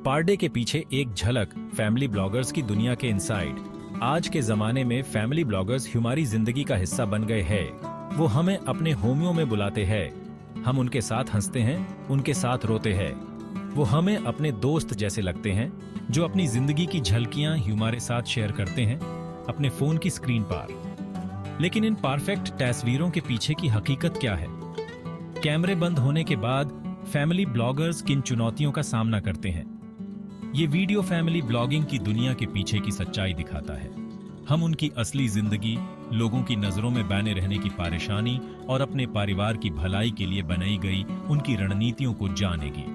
पर्दे के पीछे एक झलक फैमिली ब्लॉगर्स की दुनिया के इनसाइड। आज के जमाने में फैमिली ब्लॉगर्स हमारी जिंदगी का हिस्सा बन गए हैं। वो हमें अपने होमियों में बुलाते हैं, हम उनके साथ हंसते हैं, उनके साथ रोते हैं। वो हमें अपने दोस्त जैसे लगते हैं जो अपनी जिंदगी की झलकियां हमारे साथ शेयर करते हैं अपने फोन की स्क्रीन पर। लेकिन इन परफेक्ट तस्वीरों के पीछे की हकीकत क्या है? कैमरे बंद होने के बाद फैमिली ब्लॉगर्स किन चुनौतियों का सामना करते हैं? ये वीडियो फैमिली ब्लॉगिंग की दुनिया के पीछे की सच्चाई दिखाता है। हम उनकी असली जिंदगी, लोगों की नजरों में बने रहने की परेशानी और अपने परिवार की भलाई के लिए बनाई गई उनकी रणनीतियों को जानेंगे।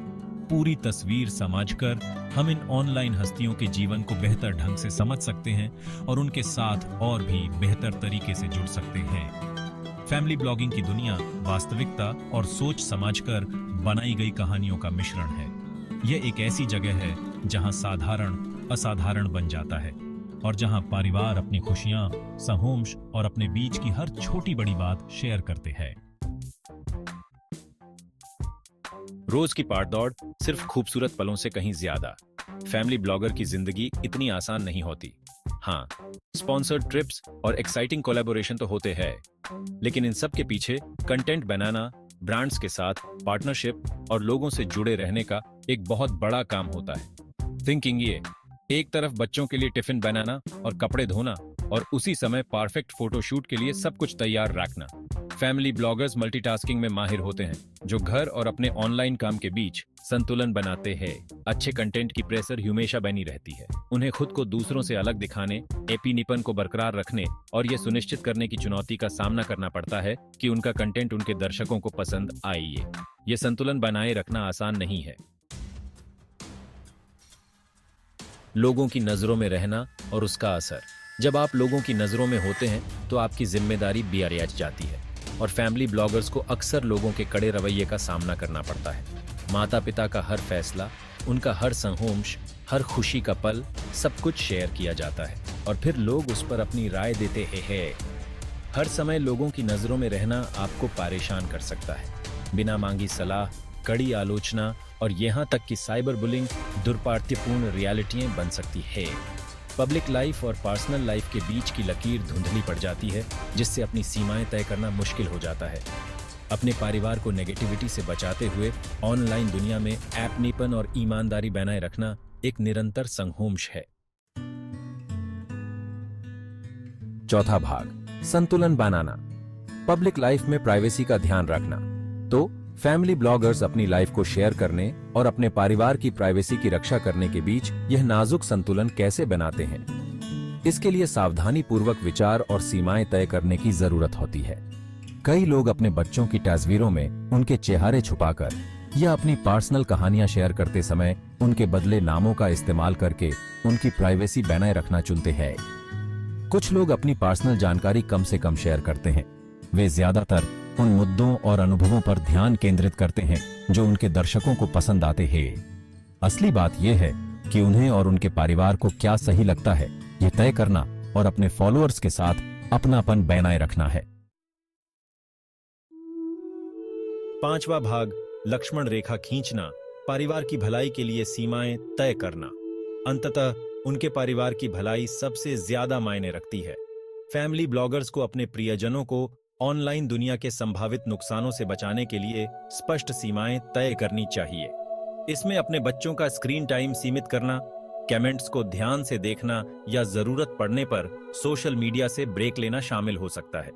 पूरी तस्वीर समझकर हम इन ऑनलाइन हस्तियों के जीवन को बेहतर ढंग से समझ सकते हैं और उनके साथ और भी बेहतर तरीके से जुड़ सकते हैं। फैमिली ब्लॉगिंग की दुनिया वास्तविकता और सोच समझकर बनाई गई कहानियों का मिश्रण है। यह एक ऐसी जगह है जहां साधारण असाधारण बन जाता है और जहां परिवार अपनी खुशियां, सहर्ष और अपने बीच की हर छोटी बड़ी बात शेयर करते हैं। रोज की भागदौड़ सिर्फ खूबसूरत पलों से कहीं ज्यादा। फैमिली ब्लॉगर की जिंदगी इतनी आसान नहीं होती। हाँ, स्पॉन्सर्ड ट्रिप्स और एक्साइटिंग कोलैबोरेशन तो होते हैं, लेकिन इन सब के पीछे कंटेंट बनाना, ब्रांड्स के साथ पार्टनरशिप और लोगों से जुड़े रहने का एक बहुत बड़ा काम होता है। थिंकिंग ये, एक तरफ बच्चों के लिए टिफिन बनाना और कपड़े धोना और उसी समय परफेक्ट फोटोशूट के लिए सब कुछ तैयार रखना। फैमिली ब्लॉगर्स मल्टीटास्किंग में माहिर होते हैं, जो घर और अपने ऑनलाइन काम के बीच संतुलन बनाते हैं। अच्छे कंटेंट की प्रेशर हमेशा बनी रहती है। उन्हें खुद को दूसरों से अलग दिखाने, एपीनीपन को बरकरार रखने और ये सुनिश्चित करने की चुनौती का सामना करना पड़ता है कि उनका कंटेंट उनके दर्शकों को पसंद आए। ये संतुलन बनाए रखना आसान नहीं है। लोगों की नजरों में रहना और उसका असर। जब आप लोगों की नजरों में होते हैं तो आपकी जिम्मेदारी बढ़ जाती है और फैमिली ब्लॉगर्स को अक्सर लोगों के कड़े रवैये का सामना करना पड़ता है। माता पिता का हर फैसला, उनका हर संहोश, हर खुशी का पल, सब कुछ शेयर किया जाता है और फिर लोग उस पर अपनी राय देते हैं। हर समय लोगों की नजरों में रहना आपको परेशान कर सकता है। बिना मांगी सलाह, कड़ी आलोचना और यहाँ तक कि साइबर बुलिंग दुर्भाग्यपूर्ण रियलिटियां बन सकती है। पब्लिक लाइफ और पर्सनल लाइफ के बीच की लकीर धुंधली पड़ जाती है, जिससे अपनी सीमाएं तय करना मुश्किल हो जाता है। अपने परिवार को नेगेटिविटी से बचाते हुए ऑनलाइन दुनिया में अपनेपन और ईमानदारी बनाए रखना एक निरंतर संघर्ष है। चौथा भाग, संतुलन बनाना। पब्लिक लाइफ में प्राइवेसी का ध्यान रखना। तो फैमिली ब्लॉगर्स अपनी लाइफ को शेयर करने और अपने परिवार की प्राइवेसी की रक्षा करने के बीच यह नाजुक संतुलन कैसे बनाते हैं? इसके लिए सावधानी पूर्वक विचार और सीमाएं तय करने की जरूरत होती है। कई लोग अपने बच्चों की तस्वीरों में उनके चेहरे छुपाकर या अपनी पर्सनल कहानियां शेयर करते समय उनके बदले नामों का इस्तेमाल करके उनकी प्राइवेसी बनाए रखना चुनते हैं। कुछ लोग अपनी पर्सनल जानकारी कम से कम शेयर करते हैं। वे ज्यादातर उन मुद्दों और अनुभवों पर ध्यान केंद्रित करते हैं जो उनके दर्शकों को पसंद आते हैं। असली बात यह है कि उन्हें और उनके परिवार को क्या सही लगता है, यह तय करना और अपने फॉलोअर्स के साथ अपनापन बनाए रखना है। पांचवा भाग, लक्ष्मण रेखा खींचना। परिवार की भलाई के लिए सीमाएं तय करना। अंततः उनके परिवार की भलाई सबसे ज्यादा मायने रखती है। फैमिली ब्लॉगर्स को अपने प्रियजनों को ऑनलाइन दुनिया के संभावित नुकसानों से बचाने के लिए स्पष्ट सीमाएं तय करनी चाहिए। इसमें अपने बच्चों का स्क्रीन टाइम सीमित करना, कमेंट्स को ध्यान से देखना या जरूरत पड़ने पर सोशल मीडिया से ब्रेक लेना शामिल हो सकता है।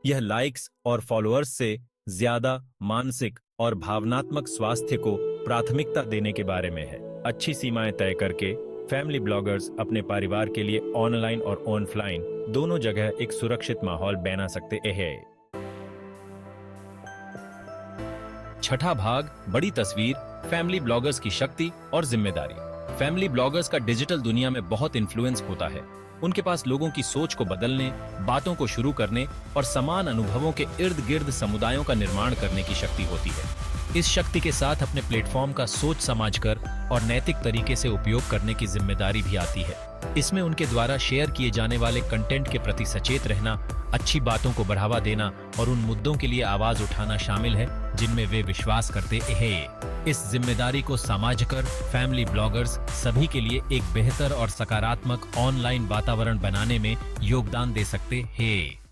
यह लाइक्स और फॉलोअर्स से ज्यादा मानसिक और भावनात्मक स्वास्थ्य को प्राथमिकता देने के बारे में है। अच्छी सीमाएं तय करके फैमिली ब्लॉगर्स अपने परिवार के लिए ऑनलाइन और ऑफलाइन दोनों जगह एक सुरक्षित माहौल बना सकते हैं। छठा भाग, बड़ी तस्वीर। फैमिली ब्लॉगर्स की शक्ति और जिम्मेदारी। फैमिली ब्लॉगर्स का डिजिटल दुनिया में बहुत इन्फ्लुएंस होता है। उनके पास लोगों की सोच को बदलने, बातों को शुरू करने और समान अनुभवों के इर्द गिर्द समुदायों का निर्माण करने की शक्ति होती है। इस शक्ति के साथ अपने प्लेटफॉर्म का सोच समझकर और नैतिक तरीके से उपयोग करने की जिम्मेदारी भी आती है। इसमें उनके द्वारा शेयर किए जाने वाले कंटेंट के प्रति सचेत रहना, अच्छी बातों को बढ़ावा देना और उन मुद्दों के लिए आवाज उठाना शामिल है जिनमें वे विश्वास करते हैं। इस जिम्मेदारी को समझकर फैमिली ब्लॉगर्स सभी के लिए एक बेहतर और सकारात्मक ऑनलाइन वातावरण बनाने में योगदान दे सकते हैं।